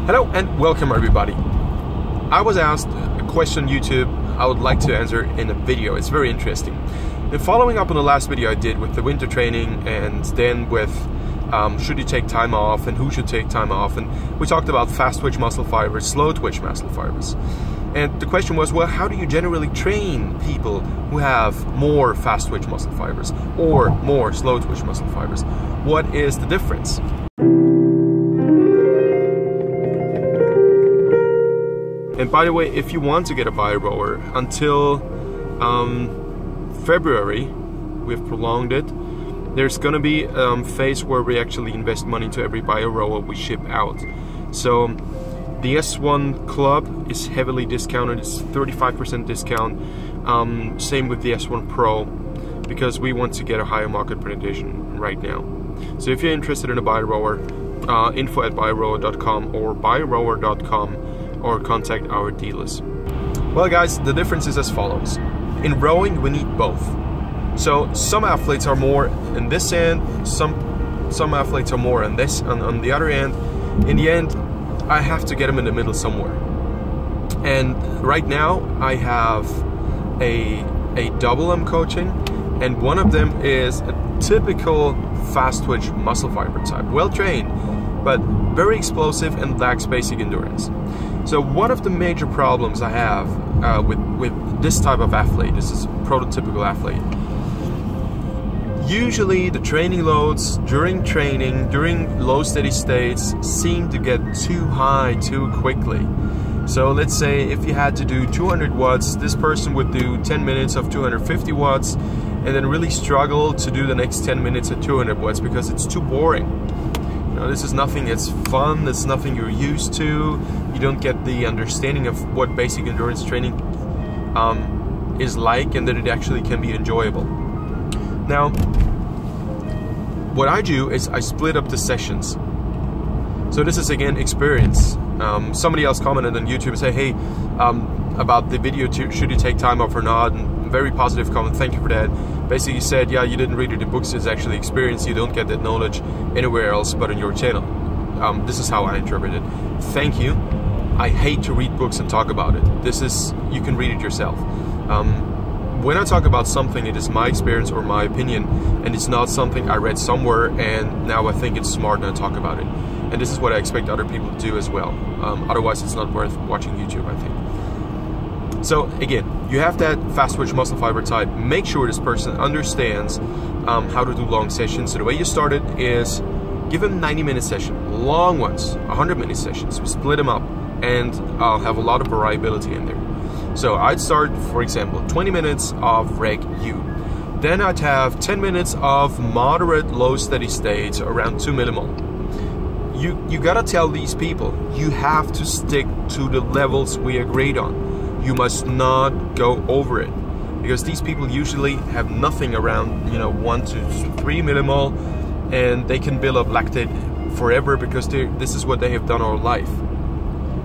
Hello and welcome everybody. I was asked a question on YouTube I would like to answer in a video. It's very interesting. And following up on the last video I did with the winter training and then with should you take time off and who should take time off, and we talked about fast twitch muscle fibers, slow twitch muscle fibers. And the question was, well, how do you generally train people who have more fast twitch muscle fibers or more slow twitch muscle fibers? What is the difference? And by the way, if you want to get a Biorower until February, we've prolonged it, there's going to be a phase where we actually invest money into every Biorower we ship out. So the S1 Club is heavily discounted, it's 35% discount, same with the S1 Pro, because we want to get a higher market penetration right now. So if you're interested in a Biorower, info@biorower.com or biorower.com, or contact our dealers. Well guys, the difference is as follows. In rowing we need both. So some athletes are more in this end, some athletes are more on this, on the other end. In the end, I have to get them in the middle somewhere. And right now I have a double I'm coaching, and one of them is a typical fast twitch muscle fiber type, well trained, but very explosive and lacks basic endurance. So one of the major problems I have with this type of athlete, this is a prototypical athlete, usually the training loads during training, during low steady states, seem to get too high too quickly. So let's say if you had to do 200 watts, this person would do 10 minutes of 250 watts and then really struggle to do the next 10 minutes at 200 watts because it's too boring. You know, this is nothing that's fun, that's nothing you're used to. You don't get the understanding of what basic endurance training is like, and that it actually can be enjoyable. Now, what I do is I split up the sessions. So this is again experience. Somebody else commented on YouTube and say, hey, about the video, should you take time off or not? And very positive comment, thank you for that. Basically said, yeah, you didn't read the books, it's actually experience. You don't get that knowledge anywhere else but on your channel. This is how I interpret it. Thank you. I hate to read books and talk about it. This is, you can read it yourself. When I talk about something, it is my experience or my opinion, and it's not something I read somewhere and now I think it's smart and I talk about it. And this is what I expect other people to do as well. Otherwise it's not worth watching YouTube, I think. So again, you have that fast twitch muscle fiber type. Make sure this person understands how to do long sessions. So the way you start it is give them 90-minute session, long ones, 100-minute sessions. We split them up, and I'll have a lot of variability in there. So I'd start, for example, 20 minutes of Reg U. Then I'd have 10 minutes of moderate low steady states around 2 millimole. You gotta tell these people, you have to stick to the levels we agreed on. You must not go over it, because these people usually have nothing around 1 to 3 millimole, and they can build up lactate forever because this is what they have done all life.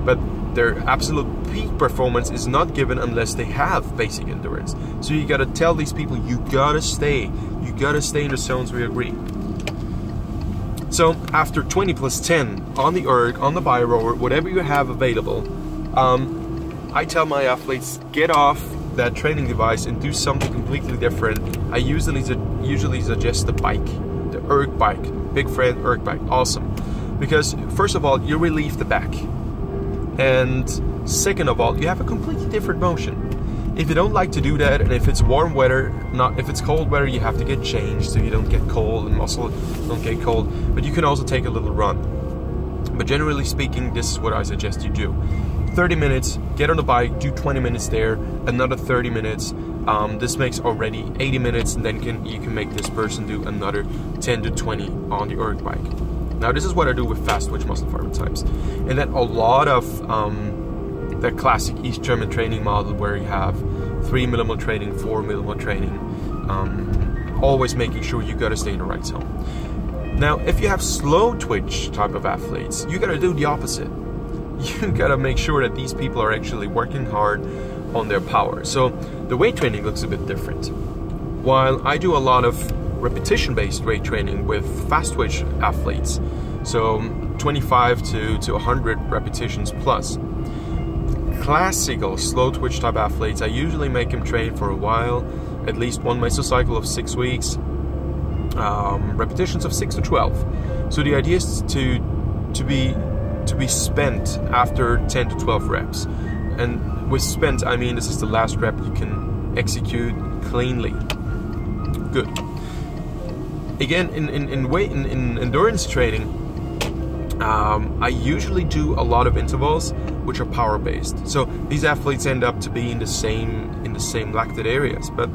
But their absolute peak performance is not given unless they have basic endurance. So you gotta tell these people, you gotta stay in the zones we agree. So after 20 plus 10 on the erg, on the Biorower, whatever you have available, I tell my athletes, get off that training device and do something completely different. I usually suggest the bike, the erg bike, Big Friend erg bike, awesome. Because first of all, you relieve the back. And second of all, you have a completely different motion. If you don't like to do that, and if it's warm weather, if it's cold weather, you have to get changed so you don't get cold and muscle don't get cold. But you can also take a little run. But generally speaking, this is what I suggest you do. 30 minutes, get on the bike, do 20 minutes there, another 30 minutes. This makes already 80 minutes, and then you can make this person do another 10 to 20 on the erg bike. Now this is what I do with fast twitch muscle fiber types. And then a lot of that classic East German training model where you have 3 millimole training, 4 millimole training, always making sure you gotta stay in the right zone. Now if you have slow twitch type of athletes, you gotta do the opposite. You gotta make sure that these people are actually working hard on their power. So the weight training looks a bit different. While I do a lot of repetition-based weight training with fast twitch athletes, So 25 to 100 repetitions plus. Classical slow twitch type athletes, I usually make them train for a while, at least one mesocycle of 6 weeks, repetitions of 6 to 12. So the idea is to be spent after 10 to 12 reps. And with spent, I mean this is the last rep you can execute cleanly. Good. Again, in endurance training, I usually do a lot of intervals which are power based. So these athletes end up to be in the same lactate areas, but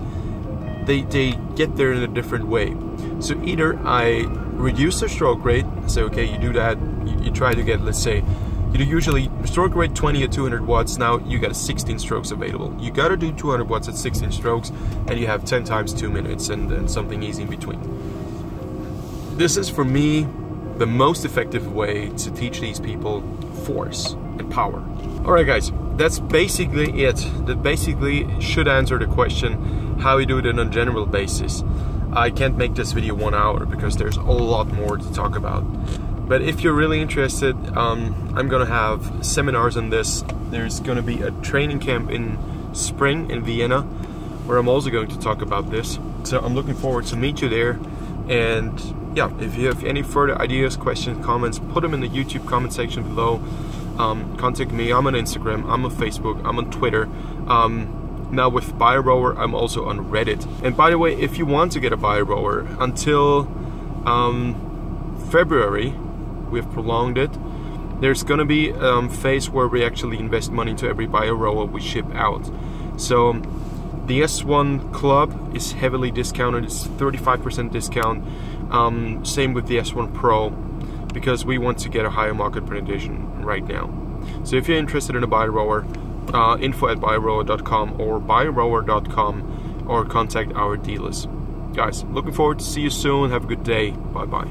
they get there in a different way. So either I reduce their stroke rate, say okay, you do that, you try to get, let's say, you do usually stroke rate 20 at 200 watts, now you got 16 strokes available. You gotta do 200 watts at 16 strokes, and you have 10 times 2 minutes and something easy in between. This is, for me, the most effective way to teach these people force and power. Alright guys, that's basically it. That basically should answer the question how we do it on a general basis. I can't make this video 1 hour because there's a lot more to talk about. But if you're really interested, I'm gonna have seminars on this. There's gonna be a training camp in spring in Vienna where I'm also going to talk about this. So I'm looking forward to meet you there. And yeah, if you have any further ideas, questions, comments, put them in the YouTube comment section below. Contact me. I'm on Instagram, I'm on Facebook, I'm on Twitter. Now with BioRower, I'm also on Reddit. And by the way, if you want to get a BioRower, until February, we've prolonged it. There's gonna be a phase where we actually invest money into every BioRower we ship out. So the S1 Club is heavily discounted. It's 35% discount. Same with the S1 Pro, because we want to get a higher market penetration right now. So if you're interested in a BioRower, info@biorower.com or biorower.com, or contact our dealers. Guys, looking forward to see you soon. Have a good day. Bye bye.